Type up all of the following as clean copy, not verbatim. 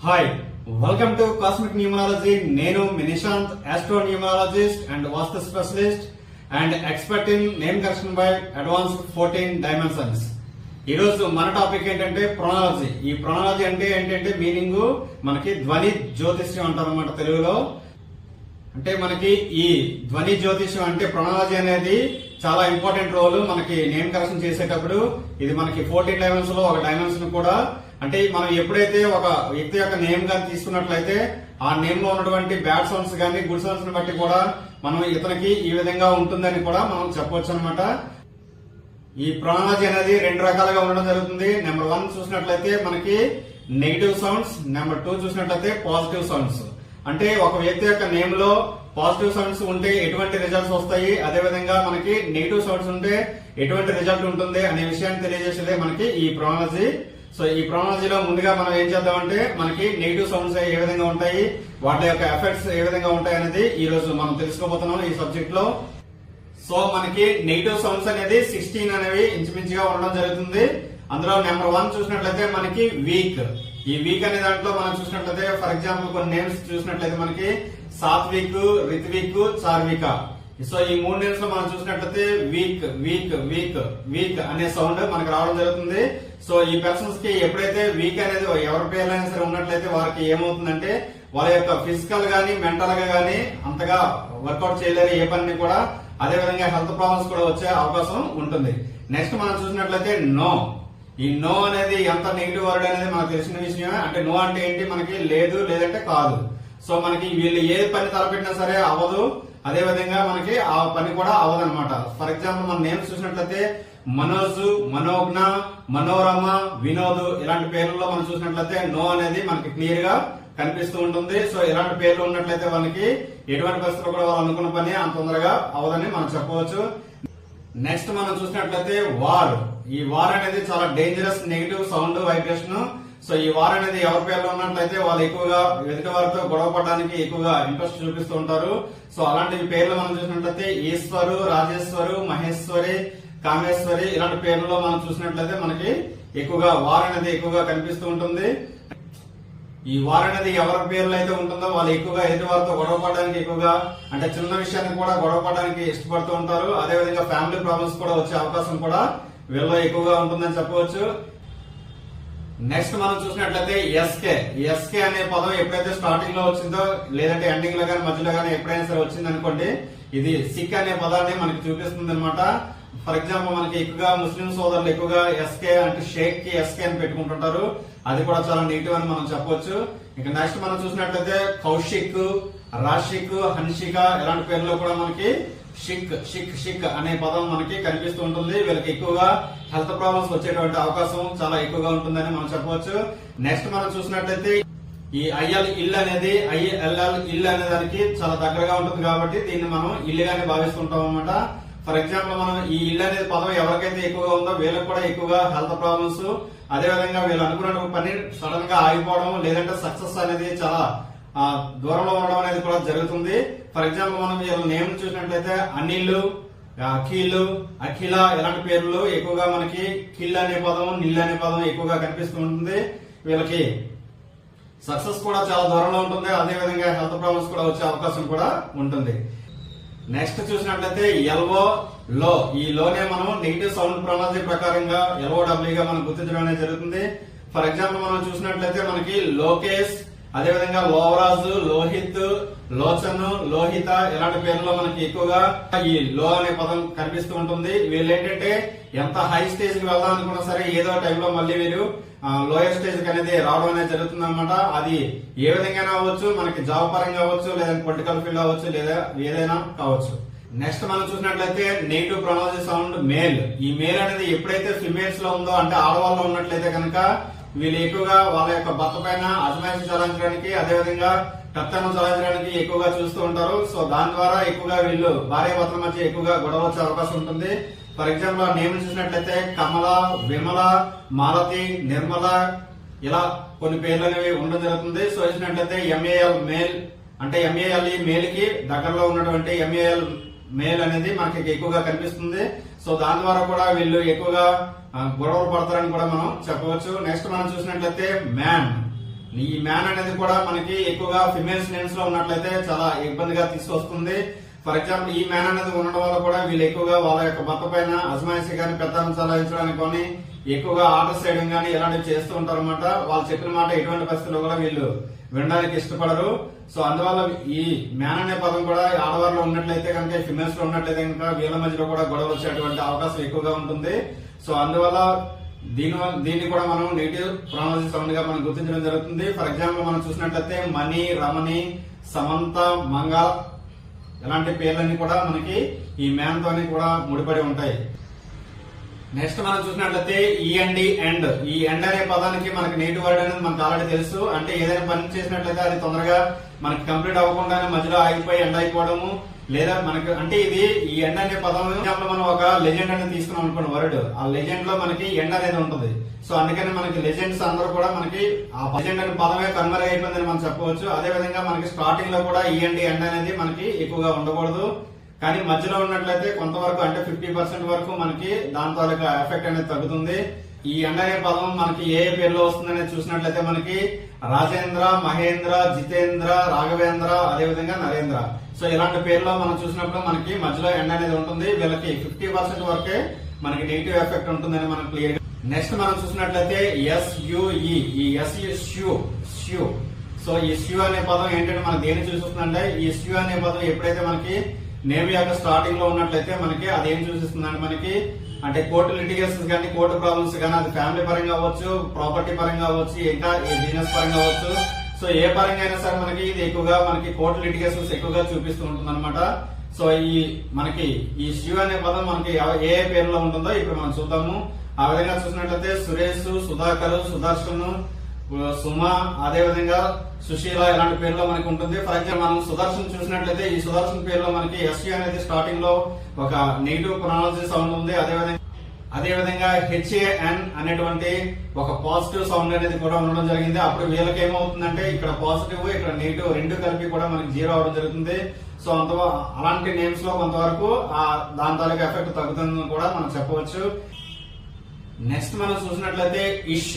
Hi, welcome to cosmic numerology. నేను Nishant, astro numerologist and vastu specialist and expert in name correction by advanced 14 dimensions. ఈ రోజు మన topic ఏంటంటే ప్రొనాలజీ. ఈ ప్రొనాలజీ అంటే ఏంటంటే మీనింగ్ మనకి ధ్వని జ్యోతిష్యం అంటారు అన్నమాట తెలుగులో. అంటే మనకి ఈ ధ్వని జ్యోతిష్యం అంటే ప్రొనాలజీ అనేది చాలా ఇంపార్టెంట్ రోల్ మనకి నేమ్ కరెక్షన్ చేసేటప్పుడు. ఇది మనకి 14 డైమెన్షన్ లో ఒక డైమెన్షన్ కూడా. అంటే మనం ఎప్పుడైతే ఒక వ్యక్తి యొక్క నేమ్ గాని తీసుకున్నట్లయితే ఆ నేమ్ లో ఉన్నటువంటి బ్యాడ్ సౌండ్స్ గానీ గుడ్ సౌండ్స్ ని బట్టి కూడా మనం ఇతనికి ఈ విధంగా ఉంటుందని కూడా మనం చెప్పవచ్చు అనమాట. ఈ ప్రొనాలజీ అనేది 2 రకాలుగా ఉండడం జరుగుతుంది. నెంబర్ 1 చూసినట్లయితే మనకి నెగిటివ్ సౌండ్స్, నెంబర్ 2 చూసినట్లయితే పాజిటివ్ సౌండ్స్. అంటే ఒక వ్యక్తి యొక్క నేమ్ లో పాజిటివ్ సౌండ్స్ ఉంటే ఎటువంటి రిజల్ట్స్ వస్తాయి, అదే విధంగా మనకి నెగిటివ్ సౌండ్స్ ఉంటే ఎటువంటి రిజల్ట్ ఉంటుంది అనే విషయాన్ని తెలియజేసేదే మనకి ఈ ప్రొనాలజీ. సో ఈ ప్రొనాలజీలో ముందుగా మనం ఏం చేద్దామంటే మనకి నెగిటివ్ సౌండ్స్ ఏ విధంగా ఉంటాయి, వాటి యొక్క ఎఫెక్ట్స్ ఏ విధంగా ఉంటాయి అనేది ఈ రోజు మనం తెలుసుకోబోతున్నాం ఈ సబ్జెక్ట్ లో. సో మనకి నెగిటివ్ సౌండ్స్ అనేది 16 అనేవి ఇంచుమించుగా ఉండడం జరుగుతుంది. అందులో నెంబర్ 1 చూసినట్లయితే మనకి వీక్. ఈ వీక్ అనే దాంట్లో మనం చూసినట్లయితే ఫర్ ఎగ్జాంపుల్ కొన్ని నేమ్స్ చూసినట్లయితే మనకి సాత్విక్, రిత్విక్, చార్విక. సో ఈ 3 నేమ్స్ లో మనం చూసినట్లయితే వీక్ వీక్ వీక్ వీక్ అనే సౌండ్ మనకి రావడం జరుగుతుంది. సో ఈ పర్సన్స్ కి ఎప్పుడైతే వీక్ అనేది ఎవరి పేర్లైనా సరే ఉన్నట్లయితే వారికి ఏమవుతుందంటే వాళ్ళ యొక్క ఫిజికల్ గానీ మెంటల్ గా గానీ అంతగా వర్కౌట్ చేయలేరు ఏ పని కూడా. అదే విధంగా హెల్త్ ప్రాబ్లమ్స్ కూడా వచ్చే అవకాశం ఉంటుంది. నెక్స్ట్ మనం చూసినట్లయితే నో. ఈ నో అనేది ఎంత నెగిటివ్ వర్డ్ అనేది మనకు తెలిసిన విషయమే. అంటే నో అంటే ఏంటి, మనకి లేదు లేదంటే కాదు. సో మనకి వీళ్ళు ఏ పని తలపెట్టినా సరే అవ్వదు, అదే విధంగా మనకి ఆ పని కూడా అవ్వదు అనమాట. ఫర్ ఎగ్జాంపుల్ మన నేమ్స్ చూసినట్లయితే మనోజ్, మనోజ్ఞ, మనోరమ, వినోద్ ఇలాంటి పేర్లలో మనం చూసినట్లయితే నో అనేది మనకి క్లియర్ గా కనిపిస్తూ ఉంటుంది. సో ఇలాంటి పేర్లు ఉన్నట్లయితే మనకి ఎటువంటి పరిస్థితుల్లో కూడా వాళ్ళు అనుకున్న పని అంత తొందరగా అవదని మనం చెప్పవచ్చు. నెక్స్ట్ మనం చూసినట్లయితే వార్. ఈ వార్ అనేది చాలా dangerous negative sound vibration. So ఈ వార్ అనేది ఎవరి పేర్లో ఉన్నట్లయితే వాళ్ళు ఎక్కువగా ఎదుటి వారితో గొడవ పడడానికి ఎక్కువగా ఇంట్రెస్ట్ చూపిస్తూ ఉంటారు. సో అలాంటి పేర్లు మనం చూసినట్లయితే ఈశ్వరు, రాజేశ్వరు, మహేశ్వరి, కామేశ్వరి ఇలాంటి పేర్లలో మనం చూసినట్లయితే మనకి ఎక్కువగా వార్ అనేది ఎక్కువగా కనిపిస్తూ ఉంటుంది. ఈ వార్ అనేది ఎవరి పేర్లు అయితే ఉంటుందో వాళ్ళు ఎక్కువగా ఎదుటి వారితో గొడవ పడడానికి ఎక్కువగా, అంటే చిన్న విషయాన్ని కూడా గొడవ పడడానికి ఇష్టపడుతూ ఉంటారు. అదే విధంగా ఫ్యామిలీ ప్రాబ్లమ్స్ కూడా వచ్చే అవకాశం కూడా వీళ్ళలో ఎక్కువగా ఉంటుందని చెప్పవచ్చు. నెక్స్ట్ మనం చూసినట్లయితే ఎస్కే. ఎస్కే అనే పదం ఎప్పుడైతే స్టార్టింగ్ లో వచ్చిందో లేదంటే ఎండింగ్ లో కానీ మధ్యలో కానీ ఎప్పుడైనా సరే వచ్చింది అనుకోండి, ఇది సిక్ అనే పదాన్ని మనకి చూపిస్తుంది అనమాట. ఫర్ ఎగ్జాంపుల్ మనకి ఎక్కువగా ముస్లిం సోదరులు ఎక్కువగా ఎస్కే అంటే షేక్ కి ఎస్కే అని పెట్టుకుంటుంటారు. అది కూడా చాలా నెగిటివ్ అని మనం చెప్పొచ్చు. ఇక నెక్స్ట్ మనం చూసినట్లయితే కౌశిక్, రాషిక్, హన్షిక ఇలాంటి పేర్లో కూడా మనకి షిక్ షిక్ షిక్ అనే పదం మనకి కనిపిస్తూ ఉంటుంది. వీళ్ళకి ఎక్కువగా హెల్త్ ప్రాబ్లమ్స్ వచ్చేటువంటి అవకాశం చాలా ఎక్కువగా ఉంటుందని మనం చెప్పవచ్చు. నెక్స్ట్ మనం చూసినట్లయితే ఈ ఐఎల్ ఇల్ అనేది ఐఎల్ఎల్ ఇల్ అనే దానికి చాలా దగ్గరగా ఉంటుంది కాబట్టి దీన్ని మనం ఇల్లుగానే భావిస్తుంటాం అనమాట. ఫర్ ఎగ్జాంపుల్ మనం ఈ ఇల్లు అనేది పదం ఎవరికైతే ఎక్కువగా ఉందో వీళ్ళకి కూడా ఎక్కువగా హెల్త్ ప్రాబ్లమ్స్, అదే విధంగా వీళ్ళు అనుకున్న పని సడన్ గా ఆగిపోవడం లేదంటే సక్సెస్ అనేది చాలా దూరంలో ఉండడం అనేది కూడా జరుగుతుంది. ఫర్ ఎగ్జాంపుల్ మనం వీళ్ళ నేమ్ చూసినట్లయితే అనిల్, అఖిల్, అఖిల ఇలాంటి పేర్లు ఎక్కువగా మనకి కిల్ అనే పదం, నిల్ అనే పదం ఎక్కువగా కనిపిస్తూ ఉంటుంది. వీళ్ళకి సక్సెస్ కూడా చాలా దూరంలో ఉంటుంది, అదే విధంగా హెల్త్ ప్రాబ్లమ్స్ కూడా వచ్చే అవకాశం కూడా ఉంటుంది. నెక్స్ట్ చూసినట్లయితే ఎల్ఓ లో. ఈ లోనే మనం నెగిటివ్ సౌండ్ ప్రొనాలజీ ప్రకారంగా LOW గా మనం గుర్తించడం అనేది జరుగుతుంది. ఫర్ ఎగ్జాంపుల్ మనం చూసినట్లయితే మనకి లోకేష్, అదే విధంగా లోవరాజు, లోహిత్, లోచన్, లోహిత ఇలాంటి పేర్లలో మనకి ఎక్కువగా ఈ లో అనే పదం కనిపిస్తూ ఉంటుంది. వీళ్ళు ఏంటంటే ఎంత హై స్టేజ్ కి వెళ్దాం అనుకున్నా సరే ఏదో టైంలో మళ్ళీ వీరు లోయర్ స్టేజ్ కి అనేది రావడం అనేది జరుగుతుంది అనమాట. అది ఏ విధంగా అవ్వచ్చు, మనకి జాబ్ పరంగా అవ్వచ్చు, లేదా పొలిటికల్ ఫీల్డ్ అవ్వచ్చు, లేదా ఏదైనా కావచ్చు. నెక్స్ట్ మనం చూసినట్లయితే నెగిటివ్ ప్రొనాలజీ సౌండ్ మేల్. ఈ మేల్ అనేది ఎప్పుడైతే ఫిమేల్స్ లో ఉందో అంటే ఆడవాళ్ళలో ఉన్నట్లయితే కనుక వీళ్ళు ఎక్కువగా వాళ్ళ యొక్క భర్త పైన అజమాయిషి చలాయించడానికి, అదేవిధంగా కర్తవ్యం చలాయించడానికి ఎక్కువగా చూస్తూ ఉంటారు. సో దాని ద్వారా ఎక్కువగా వీళ్ళు భార్య భర్తల మధ్య ఎక్కువగా గొడవ వచ్చే అవకాశం ఉంటుంది. ఫర్ ఎగ్జాంపుల్ నేమ్ చూసినట్లయితే కమల, విమల, మాలతి, నిర్మల ఇలా కొన్ని పేర్లు అనేవి ఉండడం జరుగుతుంది. సో చూసినట్లయితే ఎంఏఎల్ మేల్ అంటే ఎంఏఎల్ ఈ మేల్ కి దగ్గరలో ఉన్నటువంటి ఎంఏఎల్ మేల్ అనేది మనకి ఎక్కువగా కనిపిస్తుంది. సో దాని ద్వారా కూడా వీళ్ళు ఎక్కువగా గొడవలు పడతారని కూడా మనం చెప్పవచ్చు. నెక్స్ట్ మనం చూసినట్లయితే మ్యాన్. ఈ మ్యాన్ అనేది కూడా మనకి ఎక్కువగా ఫిమేల్స్ నేమ్స్ లో ఉన్నట్లయితే చాలా ఇబ్బందిగా తీసుకొస్తుంది. ఫర్ ఎగ్జాంపుల్ ఈ మ్యాన్ అనేది ఉండడం వల్ల కూడా వీళ్ళు ఎక్కువగా వాళ్ళ యొక్క భర్త పైన అజమాయిషి కానీ పెత్తనం చలాయించడానికి కానీ ఎక్కువగా ఆర్డర్స్ చేయడం కానీ ఇలాంటివి చేస్తూ ఉంటారు అనమాట. వాళ్ళు చెప్పిన మాట ఎటువంటి పరిస్థితుల్లో కూడా వీళ్ళు వినడానికి ఇష్టపడరు. సో అందువల్ల ఈ మ్యాన్ అనే పదం కూడా ఆడవారిలో ఉన్నట్లయితే కనుక ఫిమేల్స్ లో ఉన్నట్లయితే కనుక వీళ్ళ మధ్యలో కూడా గొడవలు వచ్చేటువంటి అవకాశం ఎక్కువగా ఉంటుంది. సో అందువల్ల దీన్ని కూడా మనం నెగిటివ్ ప్రొనౌన్సియేషన్ సౌండ్ గా మనం గుర్తించడం జరుగుతుంది. ఫర్ ఎగ్జాంపుల్ మనం చూసినట్లయితే మణి, రమణి, సమంత, మంగ ఇలాంటి పేర్లన్నీ కూడా మనకి ఈ మ్యాన్ తోని కూడా ముడిపడి ఉంటాయి. నెక్స్ట్ మనం చూసినట్లయితే ఈ ఎండ్ అనే పదానికి మనకి నెగిటివ్ వర్డ్ అనేది మనకు ఆల్రెడీ తెలుసు. అంటే ఏదైనా పని చేసినట్లయితే అది తొందరగా మనకి కంప్లీట్ అవ్వకుండానే మధ్యలో ఆగిపోయి ఎండ్ అయిపోవడము, లేదా మనకి అంటే ఇది ఈ ఎండ్ అనే పదం మనం ఒక లెజెండ్ అనేది తీసుకున్నాం అనుకోండి వర్డ్, ఆ లెజెండ్ లో మనకి ఎండ్ అనేది ఉంటుంది. సో అందుకని మనకి లెజెండ్స్ అందరూ కూడా మనకి ఆ లెజెండ్ అనే పదమే కన్వర్ అయిపోయిందని మనం చెప్పవచ్చు. అదే విధంగా మనకి స్టార్టింగ్ లో కూడా ఈ ఎండ్ అనేది మనకి ఎక్కువగా ఉండకూడదు. కానీ మధ్యలో ఉన్నట్లయితే కొంతవరకు అంటే 50% వరకు మనకి దాని తాలూకా ఎఫెక్ట్ అనేది తగ్గుతుంది. ఈ ఎండ్ అనే పదం మనకి ఏ పేర్లో వస్తుందనేది చూసినట్లయితే మనకి రాజేంద్ర, మహేంద్ర, జితేంద్ర, రాఘవేంద్ర, అదేవిధంగా నరేంద్ర. సో ఇలాంటి పేర్లో మనం చూసినప్పుడు మనకి మధ్యలో ఎండ్ అనేది ఉంటుంది. వీళ్ళకి 50% వరకే మనకి నెగిటివ్ ఎఫెక్ట్ ఉంటుందని మనం క్లియర్ గా. నెక్స్ట్ మనం చూసినట్లయితే SUE, ఈ SU. సో ఈ SU అనే పదం ఏంటంటే మనకి దేని చూపిస్తుందంటే ఈ SU అనే పదం ఎప్పుడైతే మనకి నేమ్ యొక్క స్టార్టింగ్ లో ఉన్నట్లయితే మనకి అదేం చూపిస్తుందంటే మనకి అంటే కోర్టు లిటిగేషన్స్ కానీ కోర్టు ప్రాబ్లమ్స్ కానీ అది ఫ్యామిలీ పరంగా అవ్వచ్చు, ప్రాపర్టీ పరంగా అవ్వచ్చు, ఇంకా బిజినెస్ పరంగా అవ్వచ్చు. సో ఏ పరంగా అయినా సరే మనకి ఇది ఎక్కువగా మనకి కోర్టు లిటిగేషన్స్ ఎక్కువగా చూపిస్తూ ఉంటుంది అనమాట. సో మనకి ఈ శివ అనే పదం మనకి ఏ పేరులో ఉంటుందో ఇప్పుడు మనం చూద్దాము. ఆ విధంగా చూసినట్లయితే సురేష్, సుధాకర్, సుదర్శన్, సుమ, అదే విధంగా సుశీల ఇలాంటి పేర్లో మనకి ఉంటుంది. ఫర్ ఎగ్జాంపుల్ మనం సుదర్శన్ చూసినట్లయితే ఈ సుదర్శన్ పేరులో మనకి SU అనేది స్టార్టింగ్ లో ఒక నెగిటివ్ ప్రొనౌన్సియేషన్ సౌండ్ ఉంది. అదేవిధంగా HAN అనేటువంటి ఒక పాజిటివ్ సౌండ్ అనేది కూడా ఉండడం జరిగింది. అప్పుడు వీళ్ళకి ఏమవుతుందంటే ఇక్కడ పాజిటివ్ ఇక్కడ నెగిటివ్ రెండు కలిపి కూడా మనకి 0 అవడం జరుగుతుంది. సో అలాంటి నేమ్స్ లో కొంతవరకు దాని తాలూకు ఎఫెక్ట్ తగ్గుతుందని కూడా మనం చెప్పవచ్చు. నెక్స్ట్ మనం చూసినట్లయితే ఇష్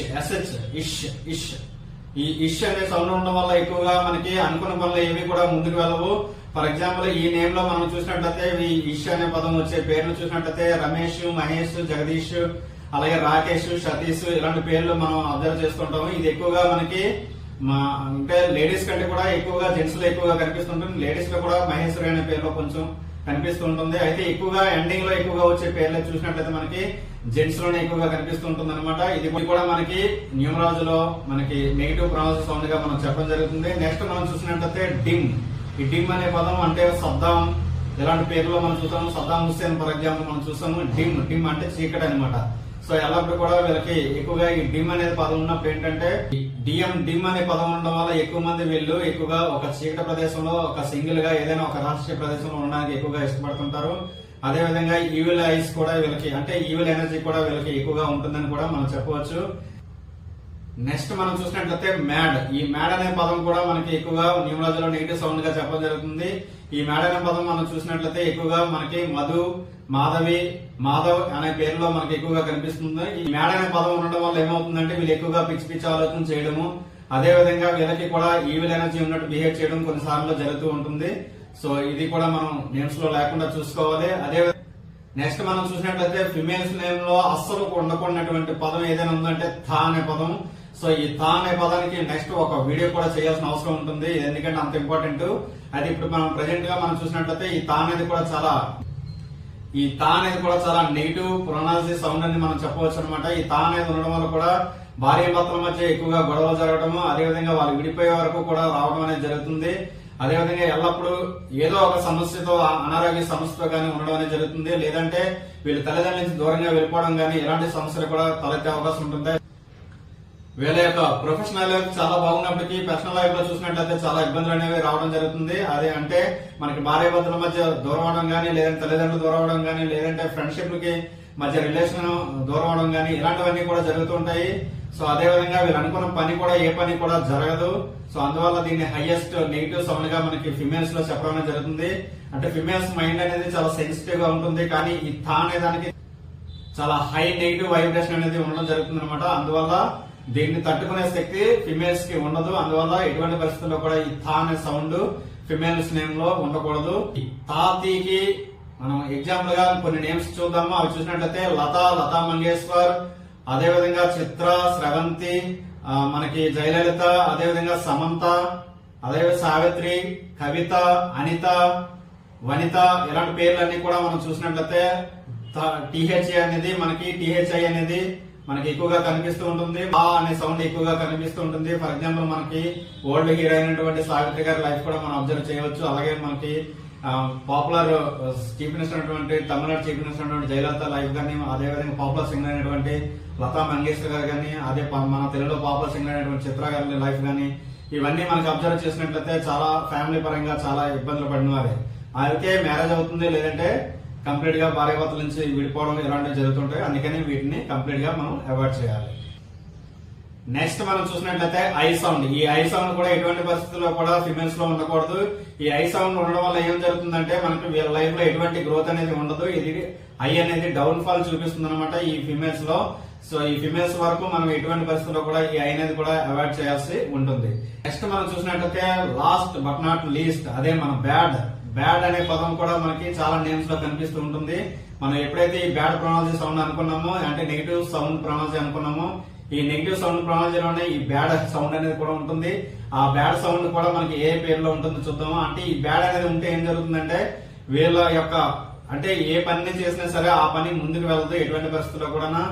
ఈ ఇష్ అనే సౌండ్ ఉండడం వల్ల ఎక్కువగా మనకి అనుకున్న పనులు ఏవి కూడా ముందుకు వెళ్ళవు. ఫర్ ఎగ్జాంపుల్ ఈ నేమ్ లో మనం చూసినట్లయితే ఈ ఇష్ అనే పదం వచ్చే పేర్లు చూసినట్లయితే రమేష్, మహేష్, జగదీష్, అలాగే రాకేష్, సతీష్ ఇలాంటి పేర్లు మనం అబ్జర్వ్ చేస్తుంటాము. ఇది ఎక్కువగా మనకి అంటే లేడీస్ కంటే కూడా ఎక్కువగా జెంట్స్ లో ఎక్కువగా కనిపిస్తుంటుంది. లేడీస్ లో కూడా మహేశ్వరి అనే పేరులో కొంచెం కనిపిస్తుంటుంది. అయితే ఎక్కువగా ఎండింగ్ లో ఎక్కువగా వచ్చే పేర్లు చూసినట్లయితే మనకి జెంట్స్ లోనే ఎక్కువగా కనిపిస్తుంటుంది అనమాట. ఇది కూడా మనకి న్యూమరాలజీ లో మనకి నెగిటివ్ ప్రొనౌన్సియేషన్ సౌండ్ గా మనం చెప్పడం జరుగుతుంది. నెక్స్ట్ మనం చూసినట్లయితే ఈ డిమ్ అనే పదం అంటే సద్దాం ఇలాంటి పేర్లో మనం చూస్తాము. సద్దాం హుస్సేన్ ఫర్ ఎగ్జాంపుల్ మనం చూస్తాము. డిమ్ అంటే చీకటి అనమాట. సో ఎల్లప్పుడు కూడా వీళ్ళకి ఎక్కువగా ఈ డిమ్ అనే పదం ఉన్నప్పుడు ఏంటంటే డిమ్ అనే పదం ఉండడం వల్ల ఎక్కువ మంది వీళ్ళు ఎక్కువగా ఒక చీకటి ప్రదేశంలో ఒక సింగిల్ గా ఏదైనా ఒక రాష్ట్రీయ ప్రదేశంలో ఉండడానికి ఎక్కువగా ఇష్టపడుతుంటారు. అదే విధంగా ఈవిల్ ఐస్ కూడా వీళ్ళకి అంటే ఈవిల్ ఎనర్జీ కూడా వీళ్ళకి ఎక్కువగా ఉంటుందని కూడా మనం చెప్పవచ్చు. నెక్స్ట్ మనం చూసినట్లయితే ఈ మ్యాడ్ అనే పదం కూడా మనకి ఎక్కువగా న్యూమరాలజీలో నెగిటివ్ సౌండ్ గా చెప్పడం జరుగుతుంది. ఈ మ్యాడ్ అనే పదం మనం చూసినట్లయితే ఎక్కువగా మనకి మధు, మాధవి, మాధవ్ అనే పేరులో మనకి ఎక్కువగా కనిపిస్తుంది. ఈ మ్యాడ్ అనే పదం ఉండడం వల్ల ఏమవుతుందంటే వీళ్ళు ఎక్కువగా పిచ్చి ఆలోచన చేయడము, అదే విధంగా వీళ్ళకి కూడా ఈవిల్ ఎనర్జీ ఉన్నట్టు బిహేవ్ చేయడం కొన్నిసార్లు జరుగుతూ ఉంటుంది. సో ఇది కూడా మనం నేమ్స్ లో లేకుండా చూసుకోవాలి. అదే నెక్స్ట్ మనం చూసినట్లయితే ఫిమేల్స్ నేమ్ లో అస్సలు ఉండకూడనటువంటి పదం ఏదైనా ఉందంటే థా అనే పదం. సో ఈ థా అనే పదానికి నెక్స్ట్ ఒక వీడియో కూడా చేయాల్సిన అవసరం ఉంటుంది, ఎందుకంటే అంత ఇంపార్టెంట్. అది ఇప్పుడు మనం ప్రెసెంట్ గా మనం చూసినట్లయితే ఈ థా అనేది కూడా చాలా నెగిటివ్ ప్రొనౌన్సియేషన్ సౌండ్ అని మనం చెప్పవచ్చు అనమాట. ఈ తా అనేది ఉండడం వల్ల కూడా భార్య భర్తల మధ్య ఎక్కువగా గొడవలు జరగడము, అదేవిధంగా వాళ్ళు విడిపోయే వరకు కూడా రావడం అనేది జరుగుతుంది. అదేవిధంగా ఎల్లప్పుడూ ఏదో ఒక సమస్యతో అనారోగ్య సమస్యతో గానీ ఉండడం అనేది జరుగుతుంది. లేదంటే వీళ్ళు తల్లిదండ్రుల నుంచి దూరంగా వెళ్ళిపోవడం గానీ ఇలాంటి సమస్యలు కూడా తలెత్తే అవకాశం ఉంటుంది. వీళ్ళ యొక్క ప్రొఫెషనల్ లైఫ్ చాలా బాగున్నప్పటికీ పర్సనల్ లైఫ్ లో చూసినట్లయితే చాలా ఇబ్బందులు అనేవి రావడం జరుగుతుంది. అదే అంటే మనకి భార్య భర్తల మధ్య దూరం అవడం గానీ, లేదంటే తల్లిదండ్రులు దూరం అవడం గానీ, లేదంటే ఫ్రెండ్షిప్ కి మధ్య రిలేషన్ దూరం అవడం గానీ ఇలాంటివన్నీ కూడా జరుగుతుంటాయి. సో అదే విధంగా వీళ్ళు అనుకున్న పని కూడా ఏ పని కూడా జరగదు. సో అందువల్ల దీన్ని హైయెస్ట్ నెగిటివ్ సౌండ్ గా మనకి ఫిమేల్స్ లో చెప్పడం అనేది జరుగుతుంది. అంటే ఫిమేల్స్ మైండ్ అనేది చాలా సెన్సిటివ్ గా ఉంటుంది, కానీ ఈ థా అనే దానికి చాలా హై నెగిటివ్ వైబ్రేషన్ అనేది ఉండడం జరుగుతుంది అనమాట. అందువల్ల దీన్ని తట్టుకునే శక్తి ఫిమేల్స్ కి ఉండదు. అందువల్ల ఎటువంటి పరిస్థితుల్లో కూడా ఈ థా అనే సౌండ్ ఫిమేల్స్ నేమ్ లో ఉండకూడదు. తాతీకి మనం ఎగ్జాంపుల్ గా కొన్ని నేమ్స్ చూద్దాము. అవి చూసినట్లయితే లతా మంగేశ్వర్, అదేవిధంగా చిత్ర, స్రవంతి, మనకి జయలలిత, అదేవిధంగా సమంత, అదే సావిత్రి, కవిత, అనిత, వనిత, ఇలాంటి పేర్లన్నీ కూడా మనం చూసినట్లయితే టిహెచ్ఐ అనేది మనకి ఎక్కువగా కనిపిస్తూ ఉంటుంది. ఆ అనే సౌండ్ ఎక్కువగా కనిపిస్తూ ఉంటుంది. ఫర్ ఎగ్జాంపుల్ మనకి ఓల్డ్ హీరోయిన్ అయినటువంటి సావిత్రి గారి లైఫ్ కూడా మనం అబ్జర్వ్ చేయవచ్చు. అలాగే మనకి పాపులర్ చీఫ్ మినిస్టర్ అయినటువంటి తమిళనాడు చీఫ్ మినిస్టర్ అయినటువంటి జయలలిత లైఫ్ కానీ, అదేవిధంగా పాపులర్ సింగర్ అయినటువంటి లతా మంగేష్కర్ గారు కానీ, అదే మన తెలుగులో పాపులర్ సింగర్ అయినటువంటి చిత్ర గారి లైఫ్ కానీ, ఇవన్నీ మనకి అబ్జర్వ్ చేసినట్లయితే చాలా ఫ్యామిలీ పరంగా చాలా ఇబ్బందులు పడిన వారే. అయితే మ్యారేజ్ అవుతుంది, లేదంటే కంప్లీట్ గా భార్యాభర్తల నుంచి విడిపోవడం ఇలాంటివి జరుగుతుంటాయి. అందుకని వీటిని కంప్లీట్ గా మనం అవాయిడ్ చేయాలి. నెక్స్ట్ మనం చూసినట్లయితే ఐ సౌండ్. ఈ ఐ సౌండ్ కూడా ఎటువంటి పరిస్థితుల్లో కూడా ఫిమేల్స్ లో ఉండకూడదు. ఈ ఐ సౌండ్ ఉండడం వల్ల ఏం జరుగుతుందంటే మనకి వీళ్ళ లైఫ్ లో ఎటువంటి గ్రోత్ అనేది ఉండదు. ఇది ఐ అనేది డౌన్ ఫాల్ చూపిస్తుంది అనమాట ఈ ఫిమేల్స్ లో. సో ఈ ఫిమేల్స్ వరకు మనం ఎటువంటి పరిస్థితుల్లో కూడా ఈ ఐ అనేది కూడా అవాయిడ్ చేయాల్సి ఉంటుంది. నెక్స్ట్ మనం చూసినట్లయితే లాస్ట్ బట్ నాట్ లీస్ట్, అదే మన బ్యాడ్ అనే పదం కూడా మనకి చాలా నేమ్స్ లో కనిపిస్తూ ఉంటుంది. మనం ఎప్పుడైతే ఈ బ్యాడ్ ప్రొనౌన్సీ సౌండ్ అనుకున్నామో, అంటే నెగిటివ్ సౌండ్ ప్రొనౌన్సీ అనుకున్నామో, ఈ నెగిటివ్ సౌండ్ ప్రొనౌన్సీలోనే ఈ బ్యాడ్ సౌండ్ అనేది కూడా ఉంటుంది. ఆ బ్యాడ్ సౌండ్ కూడా మనకి ఏ పేరులో ఉంటుందో చూద్దాము. అంటే ఈ బ్యాడ్ అనేది ఉంటే ఏం జరుగుతుందంటే వీళ్ళ యొక్క అంటే ఏ పని చేసినా సరే ఆ పని ముందుకు వెళ్తూ ఎటువంటి పరిస్థితుల్లో కూడా,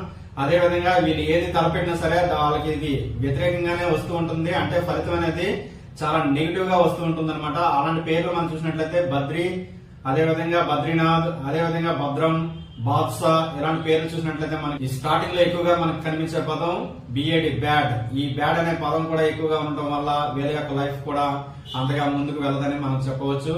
అదే విధంగా వీళ్ళు ఏది తలపెట్టినా సరే వాళ్ళకి ఇది వ్యతిరేకంగానే వస్తూ ఉంటుంది. అంటే ఫలితం అనేది చాలా నెగిటివ్ గా వస్తూ ఉంటుంది అనమాట. అలాంటి పేర్లు మనం చూసినట్లయితే బద్రి, అదేవిధంగా బద్రీనాథ్, అదేవిధంగా భద్రం, బాద్షా, ఇలాంటి పేర్లు చూసినట్లయితే మనకి స్టార్టింగ్ లో ఎక్కువగా మనకి కనిపించే పదం బిఏడి బ్యాడ్. ఈ బ్యాడ్ అనే పదం కూడా ఎక్కువగా ఉండటం వల్ల వీళ్ళ యొక్క లైఫ్ కూడా అంతగా ముందుకు వెళ్ళదని మనం చెప్పవచ్చు.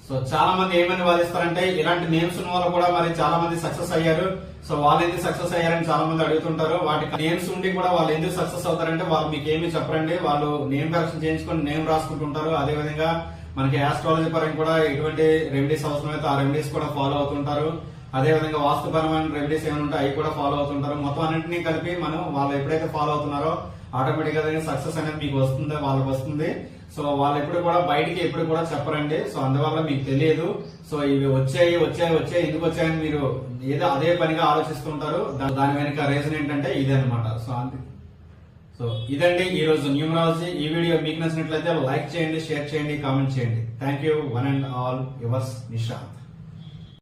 సో చాలా మంది ఏమని వాదిస్తారంటే ఇలాంటి నేమ్స్ ఉన్న వాళ్ళు కూడా మరి చాలా మంది సక్సెస్ అయ్యారు. సో వాళ్ళు ఎందుకు సక్సెస్ అయ్యారని చాలా మంది అడుగుతుంటారు. వాటికి నేమ్స్ ఉండి కూడా వాళ్ళు ఎందుకు సక్సెస్ అవుతారంటే వాళ్ళు మీకు ఏమి చెప్పరండి. వాళ్ళు నేమ్ కరెక్షన్ చేయించుకొని నేమ్ రాసుకుంటుంటారు. అదే విధంగా మనకి ఆస్ట్రాలజీ పరంగా కూడా ఎటువంటి రెమెడీస్ అవసరమైతే ఆ రెమెడీస్ కూడా ఫాలో అవుతుంటారు. అదే విధంగా వాస్తుపరమైన రెమెడీస్ ఏమైనా ఉంటాయి అవి కూడా ఫాలో అవుతుంటారు. మొత్తం అన్నింటినీ కలిపి మనం వాళ్ళు ఎప్పుడైతే ఫాలో అవుతున్నారో ఆటోమేటిక్ గా సక్సెస్ అనేది మీకు వస్తుంది, వాళ్ళకి వస్తుంది. సో వాళ్ళు ఎప్పుడు కూడా బయటికి ఎప్పుడు కూడా చెప్పరండి. సో అందువల్ల మీకు తెలియదు. సో ఇవి వచ్చాయి ఎందుకు వచ్చాయని మీరు ఏదో అదే పనిగా ఆలోచిస్తుంటారు. దాని వెనుక రీజన్ ఏంటంటే ఇదే అనమాట. సో ఇదండి ఈ రోజు న్యూమరాలజీ. ఈ వీడియో మీకు నచ్చినట్లయితే లైక్ చేయండి, షేర్ చేయండి, కామెంట్ చేయండి. Thank you one and all. Yours Nishant.